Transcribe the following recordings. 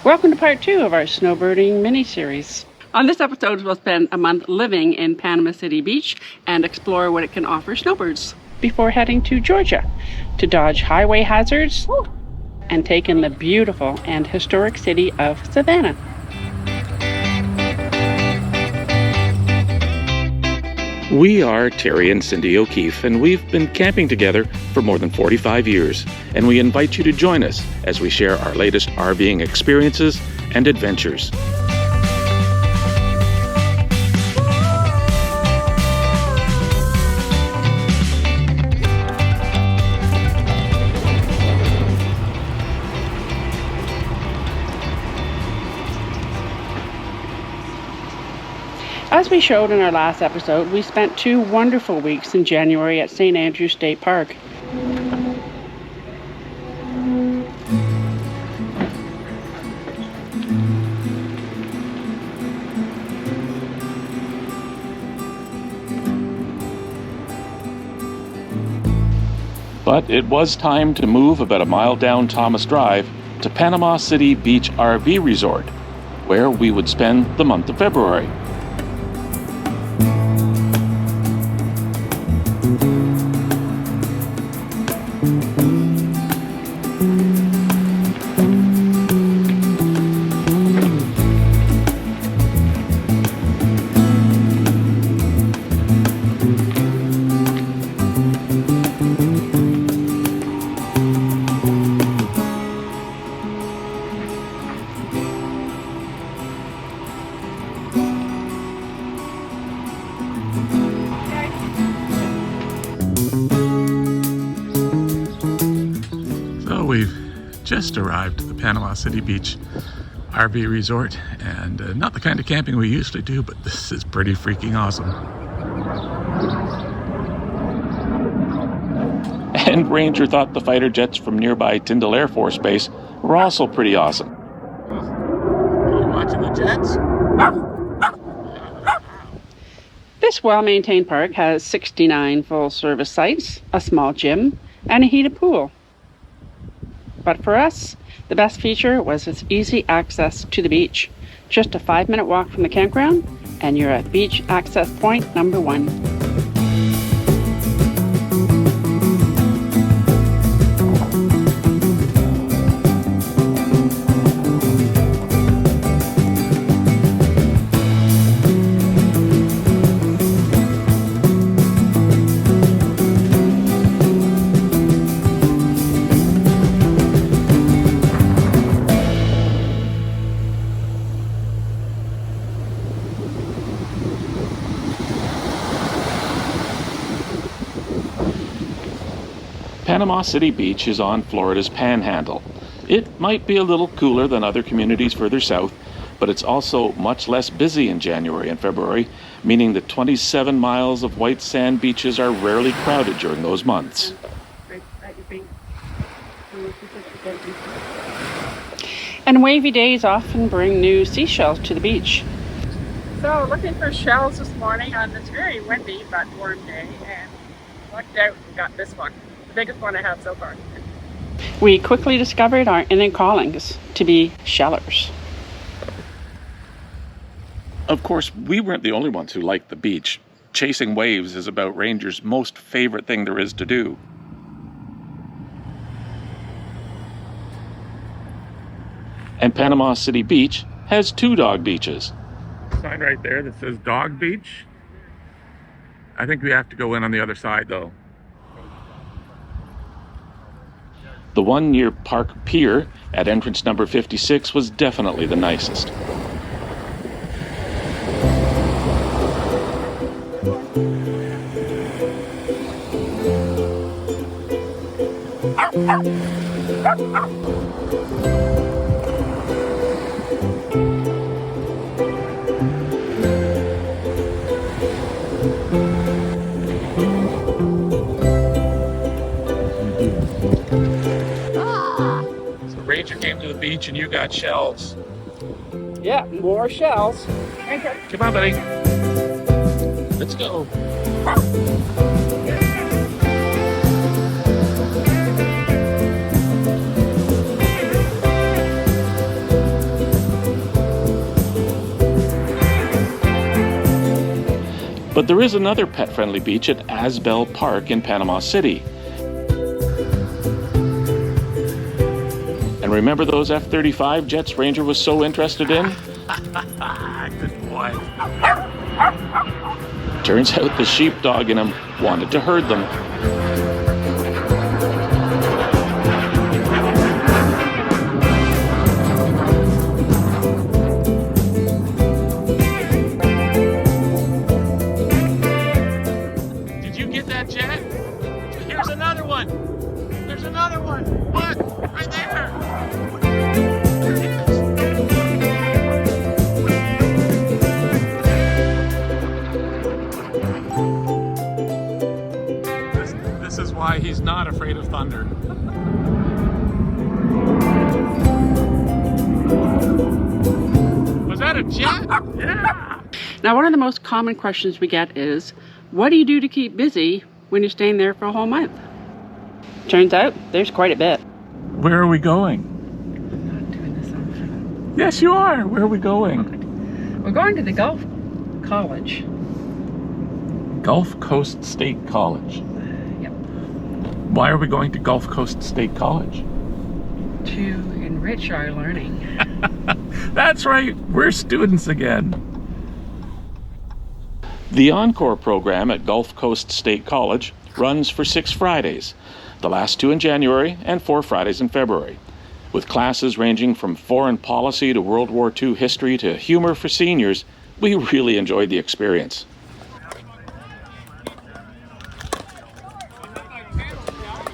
Welcome to part 2 of our snowbirding mini-series. On this episode, we'll spend a month living in Panama City Beach and explore what it can offer snowbirds before heading to Georgia to dodge highway hazards and take in the beautiful and historic city of Savannah. We are Terry and Cindy O'Keefe, and we've been camping together for more than 45 years, and we invite you to join us as we share our latest RVing experiences and adventures. As we showed in our last episode, we spent 2 wonderful weeks in January at St. Andrews State Park. But it was time to move about a mile down Thomas Drive to Panama City Beach RV Resort, where we would spend the month of February. We've just arrived at the Panama City Beach RV Resort, and not the kind of camping we usually do, but this is pretty freaking awesome. And Ranger thought the fighter jets from nearby Tyndall Air Force Base were also pretty awesome. Are you watching the jets? This well-maintained park has 69 full-service sites, a small gym, and a heated pool. But for us, the best feature was its easy access to the beach. Just a 5-minute walk from the campground, and you're at beach access point number 1. Panama City Beach is on Florida's Panhandle. It might be a little cooler than other communities further south, but it's also much less busy in January and February, meaning that 27 miles of white sand beaches are rarely crowded during those months. And wavy days often bring new seashells to the beach. So looking for shells this morning on this very windy but warm day, and lucked out and got this one. The biggest one I have so far. We quickly discovered our inner callings to be shellers. Of course, we weren't the only ones who liked the beach. Chasing waves is about Ranger's most favorite thing there is to do. And Panama City Beach has 2 dog beaches. Sign right there that says Dog Beach. I think we have to go in on the other side, though. The one near Park Pier at entrance number 56 was definitely the nicest. Ranger came to the beach and you got shells. Yeah, more shells. Come on, buddy. Let's go. But there is another pet-friendly beach at Asbel Park in Panama City. And remember those F-35 jets Ranger was so interested in? Good boy. Turns out the sheepdog in him wanted to herd them. Did you get that, Jet? Here's another one. There's another one. Look, right there. This is why he's not afraid of thunder. Was that a jet? Yeah. Now, one of the most common questions we get is, what do you do to keep busy when you're staying there for a whole month? Turns out there's quite a bit. Where are we going? I'm not doing this often. Yes, you are. Where are we going? We're going to the Gulf College. Gulf Coast State College. Yep. Why are we going to Gulf Coast State College? To enrich our learning. That's right. We're students again. The Encore program at Gulf Coast State College runs for 6 Fridays, the last 2 in January and 4 Fridays in February, with classes ranging from foreign policy to World War II history to humor for seniors. We really enjoyed the experience.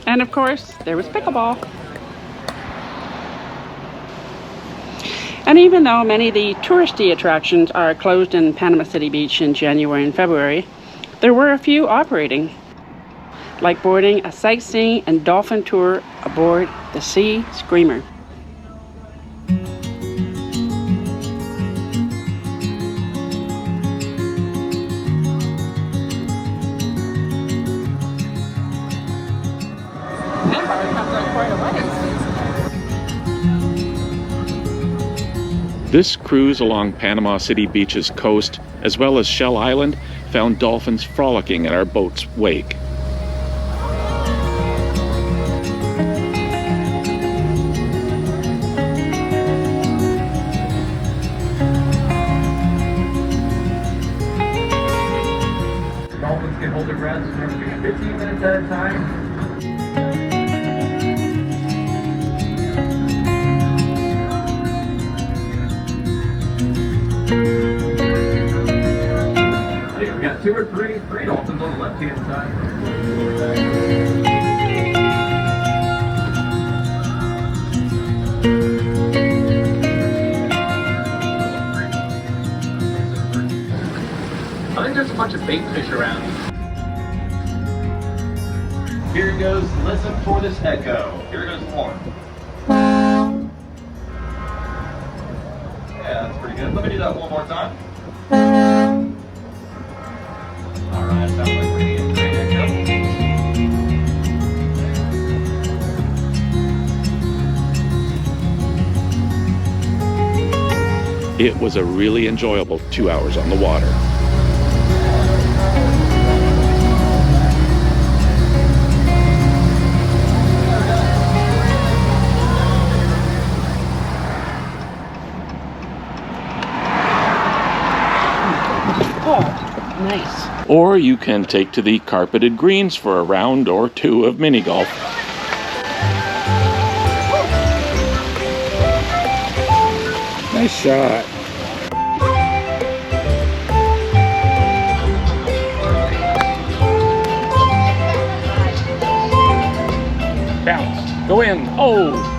And of course, there was pickleball. And even though many of the touristy attractions are closed in Panama City Beach in January and February, there were a few operating, like boarding a sightseeing and dolphin tour aboard the Sea Screamer. This cruise along Panama City Beach's coast, as well as Shell Island, found dolphins frolicking in our boat's wake. Dolphins can hold their breath for 15 minutes at a time. We got 2 or 3 dolphins on the left-hand side. I think there's a bunch of bait fish around. Here goes, listen for this echo. Here goes 1. Yeah, that's pretty good. Let me do that one more time. Alright, sounds like we're getting great echo. It was a really enjoyable 2 hours on the water. Oh, nice. Or you can take to the carpeted greens for a round or 2 of mini golf. Nice shot. Bounce. Go in. Oh!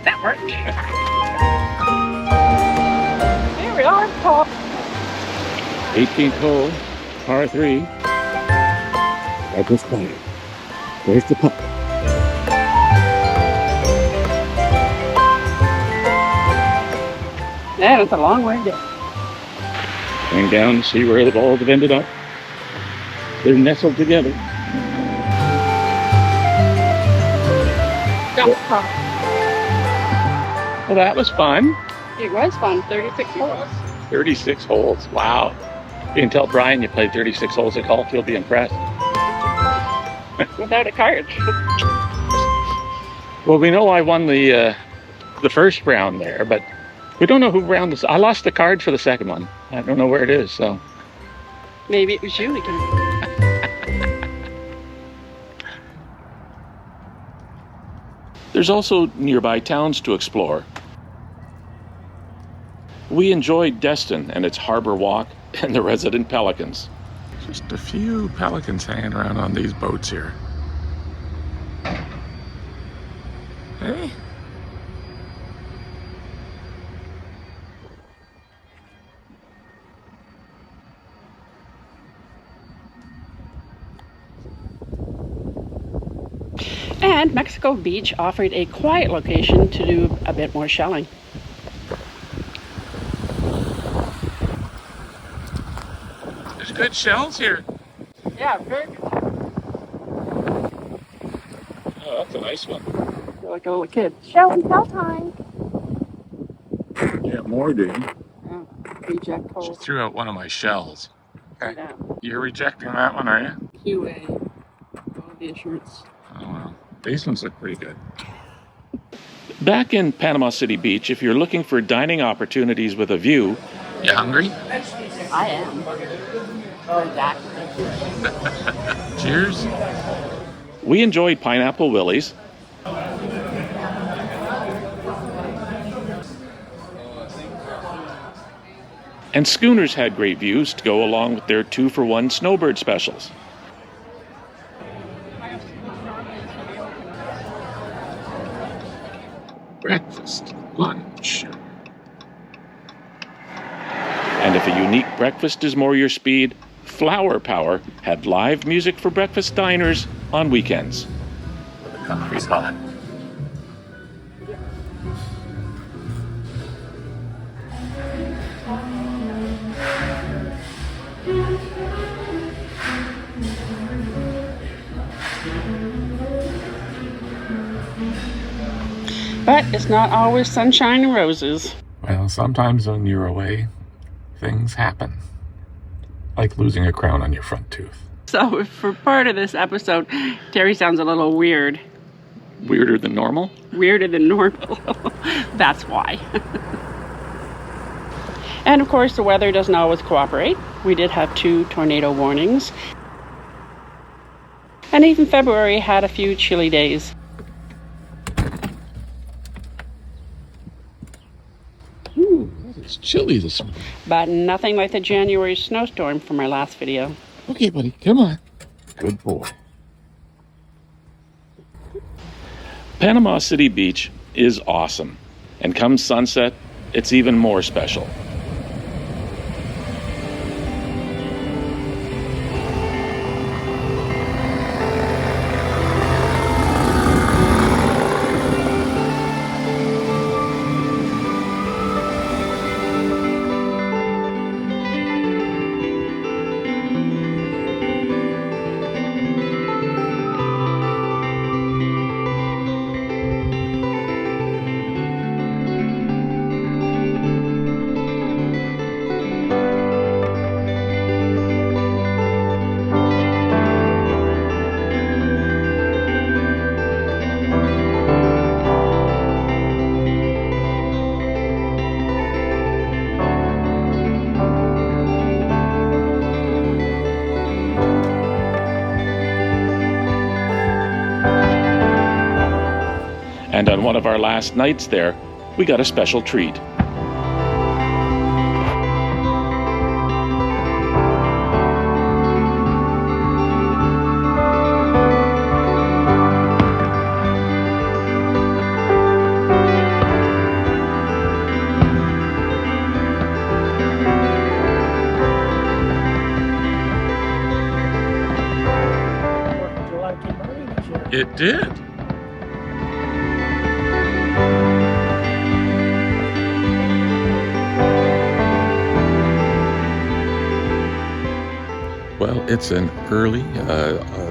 That worked. Here we are, top. 18th hole, par 3. Douglas Player. There's the putt. And it's a long way down. Going down to see where the balls have ended up. They're nestled together. Well, that was fun. It was fun. 36 holes. 36 holes. Wow. You can tell Brian you played 36 holes at golf. He'll be impressed. Without a card. Well, we know I won the first round there, but we don't know who round this. I lost the card for the second one. I don't know where it is, so. Maybe it was you again. There's also nearby towns to explore. We enjoyed Destin and its harbor walk and the resident pelicans. Just a few pelicans hanging around on these boats here. Hey. And Mexico Beach offered a quiet location to do a bit more shelling. There's good shells here. Yeah, very good. Oh, that's a nice one. You're like a little kid. Show and tell time. Yeah, more do. Oh, reject She hole. threw out one of my shells. Okay. Yeah. You're rejecting that one, are you? QA. Quality assurance. Oh, well. These ones look pretty good. Back in Panama City Beach, if you're looking for dining opportunities with a view, You hungry? I am. Cheers. we enjoyed Pineapple Willie's, and Schooners had great views to go along with their 2-for-1 Snowbird specials. Breakfast, lunch. And if a unique breakfast is more your speed, Flour Power had live music for breakfast diners on weekends. The country's hot. But it's not always sunshine and roses. Well, sometimes when you're away, things happen. Like losing a crown on your front tooth. So for part of this episode, Terry sounds a little weird. Weirder than normal? Weirder than normal. That's why. And of course, the weather doesn't always cooperate. We did have 2 tornado warnings. And even February had a few chilly days. Ooh, it's chilly this morning. But nothing like the January snowstorm from our last video. Okay, buddy, come on. Good boy. Panama City Beach is awesome, and come sunset, it's even more special. And on one of our last nights there, we got a special treat. It did. Well, it's an early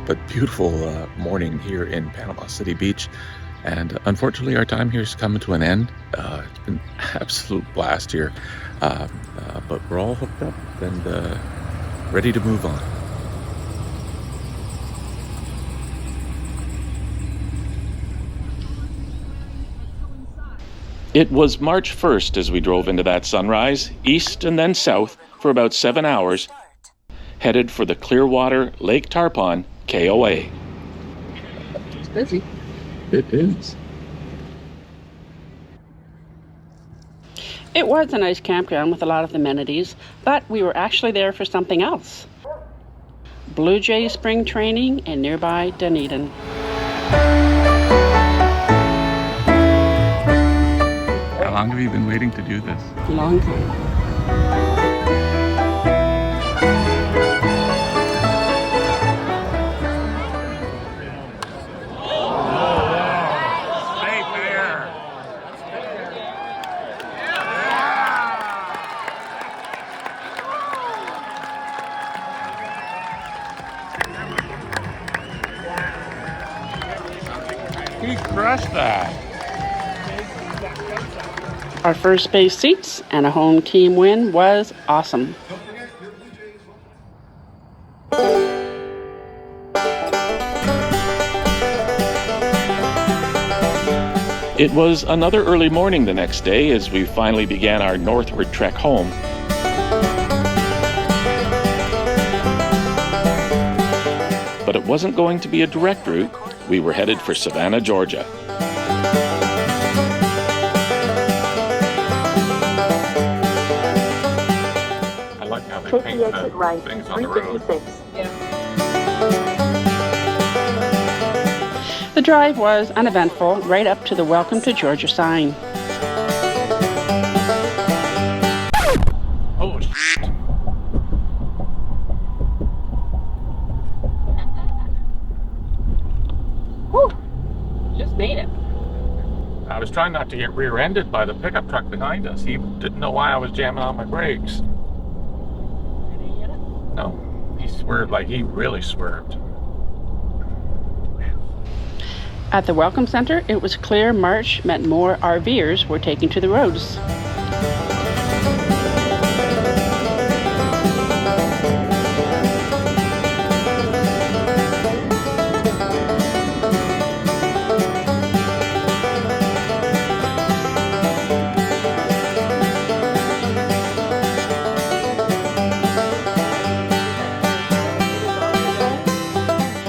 but beautiful morning here in Panama City Beach, and unfortunately our time here is coming to an end. It's been an absolute blast here, but we're all hooked up and ready to move on. It was March 1st as we drove into that sunrise, east and then south for about 7 hours, headed for the Clearwater Lake Tarpon KOA. It's busy. It is. It was a nice campground with a lot of amenities, but we were actually there for something else. Blue Jay spring training in nearby Dunedin. How long have you been waiting to do this? Long time. He crushed that. Our first base seats and a home team win was awesome. It was another early morning the next day as we finally began our northward trek home. But it wasn't going to be a direct route. We were headed for Savannah, Georgia. I like how they Take paint the the exit right, things on the road. 356. The drive was uneventful right up to the Welcome to Georgia sign. Oh, shit. Just made it. I was trying not to get rear-ended by the pickup truck behind us. He didn't know why I was jamming on my brakes. No, he swerved like he really swerved. At the Welcome Center, it was clear March meant more RVers were taking to the roads.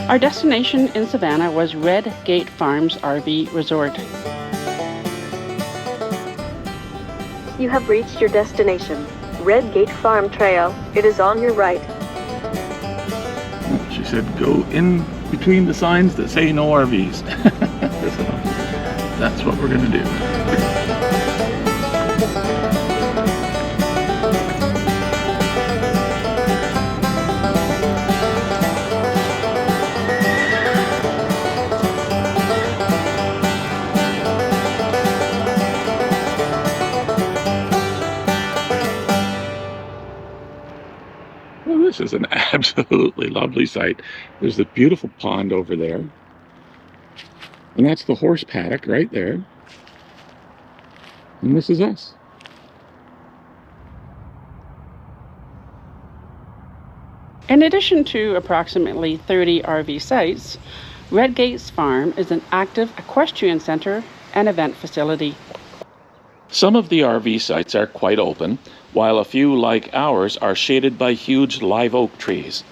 Our destination in Savannah was Red Gate Farms RV Resort. You have reached your destination, Red Gate Farm Trail. It is on your right. She said, go in between the signs that say no RVs. So that's what we're going to do. Well, this is an absolutely lovely sight. There's the beautiful pond over there. And that's the horse paddock right there. And this is us. In addition to approximately 30 RV sites, Red Gates Farm is an active equestrian center and event facility. Some of the RV sites are quite open, while a few, like ours, are shaded by huge live oak trees.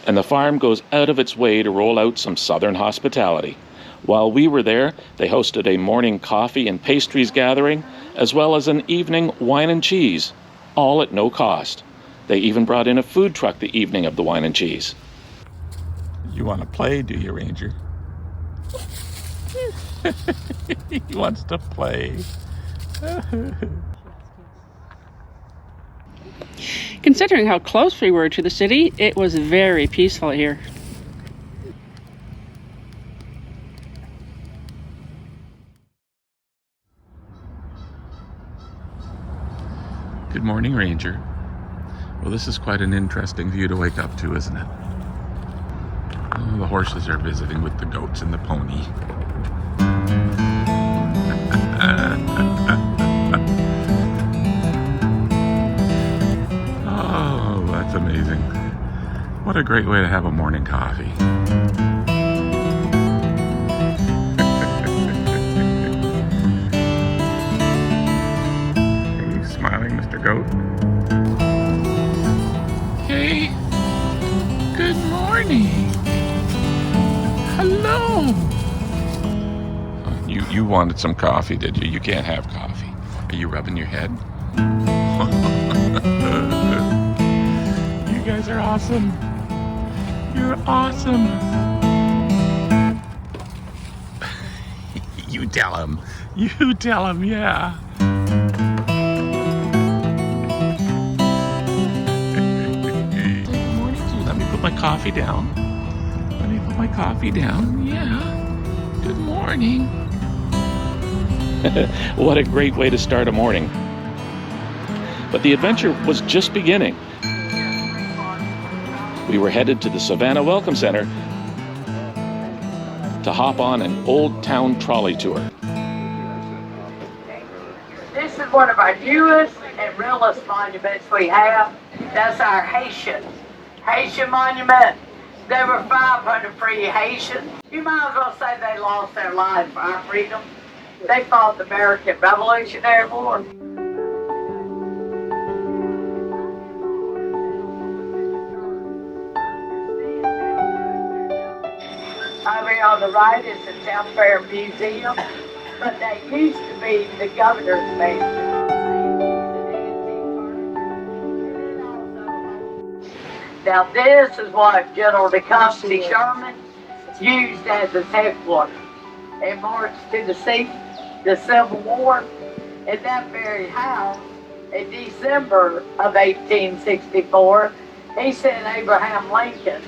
And the farm goes out of its way to roll out some southern hospitality. While we were there, they hosted a morning coffee and pastries gathering, as well as an evening wine and cheese, all at no cost. They even brought in a food truck the evening of the wine and cheese. You want to play, do you, Ranger? He wants to play. Considering how close we were to the city, it was very peaceful here. Good morning, Ranger. Well, this is quite an interesting view to wake up to, isn't it? Oh, the horses are visiting with the goats and the pony. Oh, that's amazing. What a great way to have a morning coffee. Are you smiling, Mr. Goat? Hey, good morning. Hello. Oh, you wanted some coffee, did you? You can't have coffee. Are you rubbing your head? You guys are awesome. You're awesome. You tell him. You tell him, yeah. Good morning. Let me put my coffee down. Let me put my coffee down. Yeah. Good morning. What a great way to start a morning. But the adventure was just beginning. We were headed to the Savannah Welcome Center to hop on an old town trolley tour. This is one of our newest and realest monuments we have. That's our Haitian monument. There were 500 free Haitians. You might as well say they lost their lives for our freedom. They fought the American Revolutionary War. Over here on the right is the Town Fair Museum, but they used to be the governor's mansion. Now this is what General Tecumseh Sherman used as his headquarters. He marched to the sea, the Civil War, in that very house. In December of 1864, he sent Abraham Lincoln,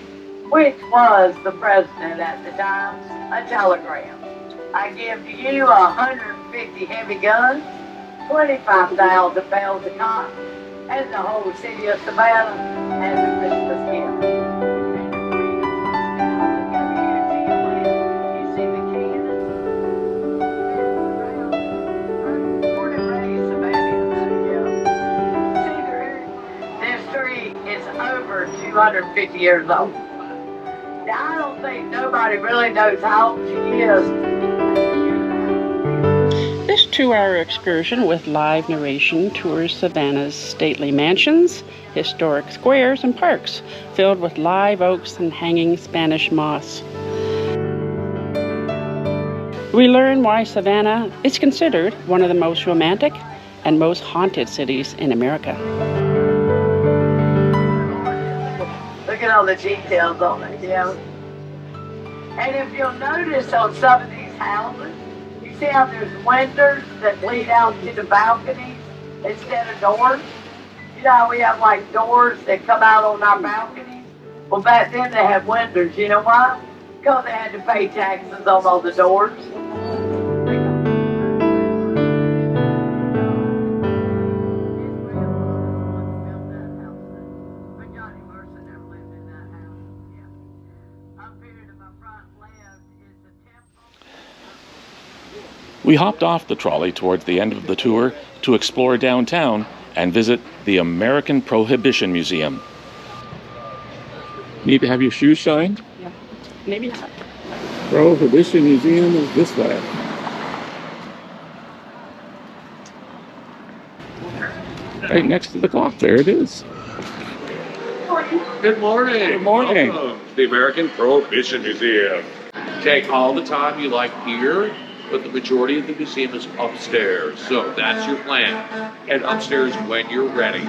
which was the president at the time, a telegram. I give to you 150 heavy guns, 25,000 pounds of cotton, and the whole city of Savannah as a Christmas gift. You see the cannon? Born and raised Savannah, yeah. See, this tree is over 250 years old. Now, I don't think nobody really knows how old she is. This 2-hour excursion with live narration tours Savannah's stately mansions, historic squares, and parks filled with live oaks and hanging Spanish moss. We learn why Savannah is considered one of the most romantic and most haunted cities in America. Look at all the details on it, yeah. And if you'll notice on some of these houses, you see how there's windows that lead out to the balconies instead of doors? You know how we have like doors that come out on our balconies? Well, back then they had windows. You know why? Because they had to pay taxes on all the doors. We hopped off the trolley towards the end of the tour to explore downtown and visit the American Prohibition Museum. Need to have your shoes shined? Yeah, maybe not. Prohibition Museum is this way. Right next to the clock, there it is. Good morning. Good morning. Welcome to the American Prohibition Museum. Take all the time you like here, but the majority of the museum is upstairs. So that's your plan. Head upstairs when you're ready.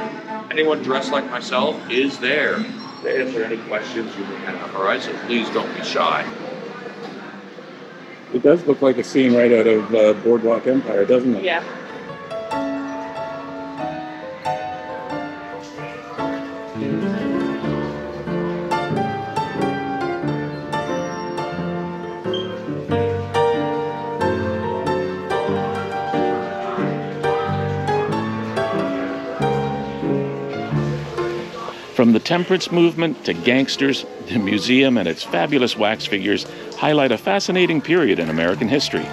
Anyone dressed like myself is there to answer any questions you may have. All right, so please don't be shy. It does look like a scene right out of Boardwalk Empire, doesn't it? Yeah. From the temperance movement to gangsters, the museum and its fabulous wax figures highlight a fascinating period in American history.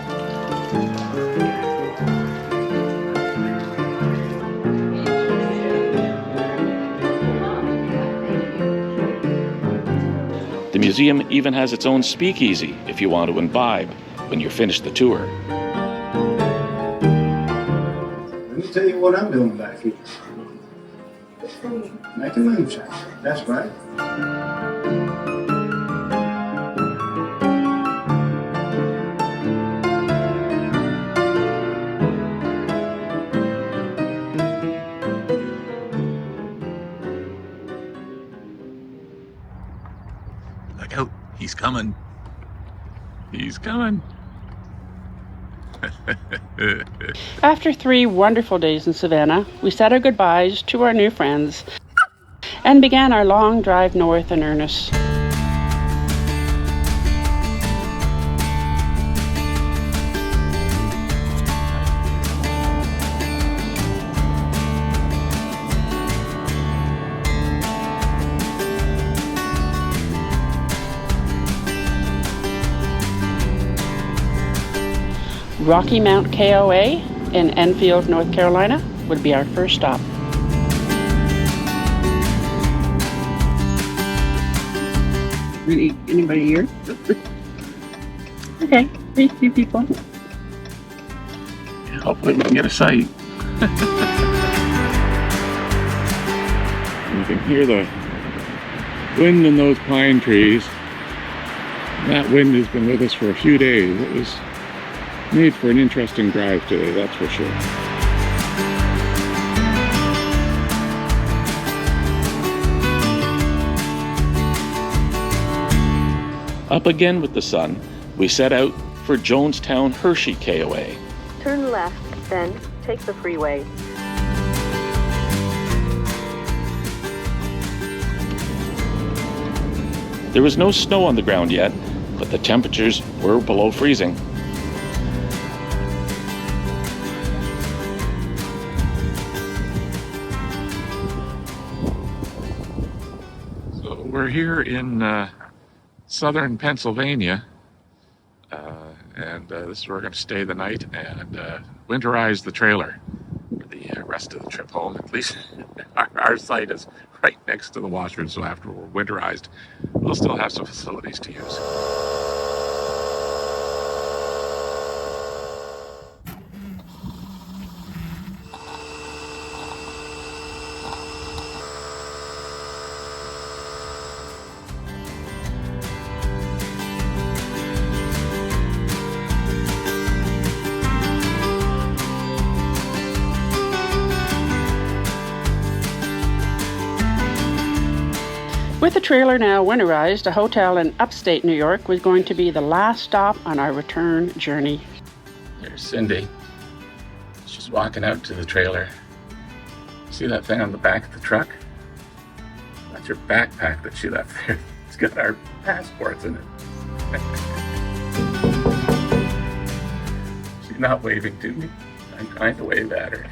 The museum even has its own speakeasy if you want to imbibe when you're finished the tour. Let me tell you what I'm doing back here. Making moonshine. That's right. Look out, he's coming. He's coming. After 3 wonderful days in Savannah, we said our goodbyes to our new friends and began our long drive north in earnest. Rocky Mount KOA in Enfield, North Carolina would be our first stop. Really, anybody here? Okay, 3 people. Hopefully we can get a sight. You can hear the wind in those pine trees. That wind has been with us for a few days. It was made for an interesting drive today, that's for sure. Up again with the sun, we set out for Jonestown Hershey KOA. Turn left, then take the freeway. There was no snow on the ground yet, but the temperatures were below freezing. We're here in southern Pennsylvania, and this is where we're going to stay the night and winterize the trailer for the rest of the trip home. At least our site is right next to the washer, so after we're winterized, we'll still have some facilities to use. With the trailer now winterized, a hotel in upstate New York was going to be the last stop on our return journey. There's Cindy. She's walking out to the trailer. See that thing on the back of the truck? That's her backpack that she left there. It's got our passports in it. She's not waving to me. I'm trying to wave at her.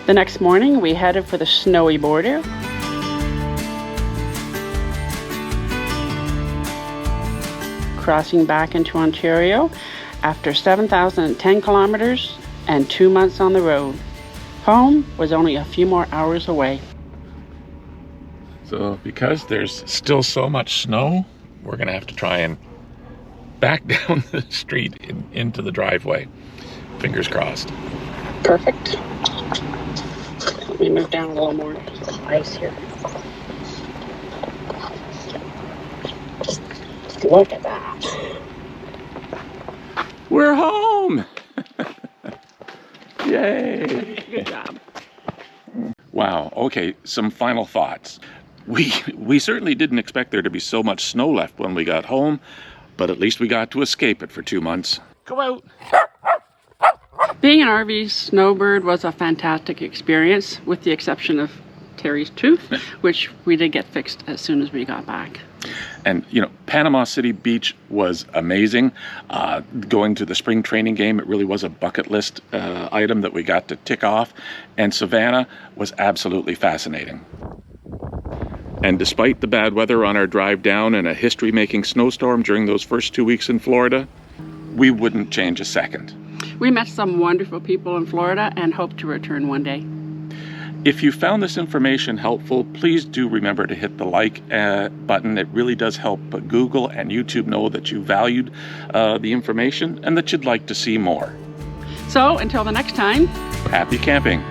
The next morning, we headed for the snowy border. Crossing back into Ontario after 7,010 kilometers and 2 months on the road. Home was only a few more hours away. So because there's still so much snow, we're going to have to try and back down the street into the driveway. Fingers crossed. Perfect. Let me move down a little more. Ice here. Look at that. We're home! Yay! Good job. Wow, okay, some final thoughts. We certainly didn't expect there to be so much snow left when we got home, but at least we got to escape it for 2 months. Go out! Being an RV snowbird was a fantastic experience, with the exception of Terry's tooth, which we did get fixed as soon as we got back. And, you know, Panama City Beach was amazing. Going to the spring training game, it really was a bucket list item that we got to tick off. And Savannah was absolutely fascinating. And despite the bad weather on our drive down and a history-making snowstorm during those first 2 weeks in Florida, we wouldn't change a second. We met some wonderful people in Florida and hope to return one day. If you found this information helpful, please do remember to hit the like button. It really does help Google and YouTube know that you valued the information and that you'd like to see more. So until the next time, happy camping.